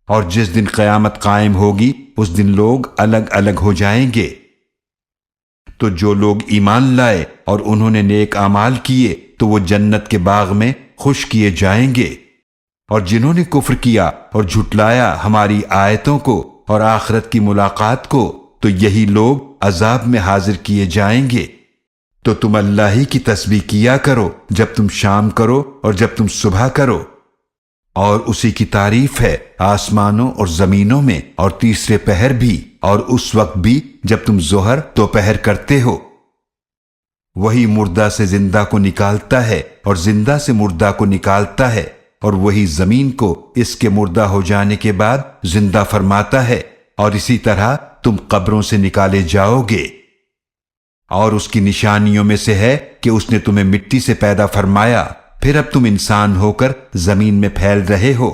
اور جس دن قیامت قائم ہوگی اس دن لوگ الگ الگ ہو جائیں گے۔ تو جو لوگ ایمان لائے اور انہوں نے نیک اعمال کیے تو وہ جنت کے باغ میں خوش کیے جائیں گے، اور جنہوں نے کفر کیا اور جھٹلایا ہماری آیتوں کو اور آخرت کی ملاقات کو تو یہی لوگ عذاب میں حاضر کیے جائیں گے۔ تو تم اللہ ہی کی تسبیح کیا کرو جب تم شام کرو اور جب تم صبح کرو، اور اسی کی تعریف ہے آسمانوں اور زمینوں میں اور تیسرے پہر بھی اور اس وقت بھی جب تم ظہر دوپہر کرتے ہو۔ وہی مردہ سے زندہ کو نکالتا ہے اور زندہ سے مردہ کو نکالتا ہے، اور وہی زمین کو اس کے مردہ ہو جانے کے بعد زندہ فرماتا ہے، اور اسی طرح تم قبروں سے نکالے جاؤ گے۔ اور اس کی نشانیوں میں سے ہے کہ اس نے تمہیں مٹی سے پیدا فرمایا، پھر اب تم انسان ہو کر زمین میں پھیل رہے ہو۔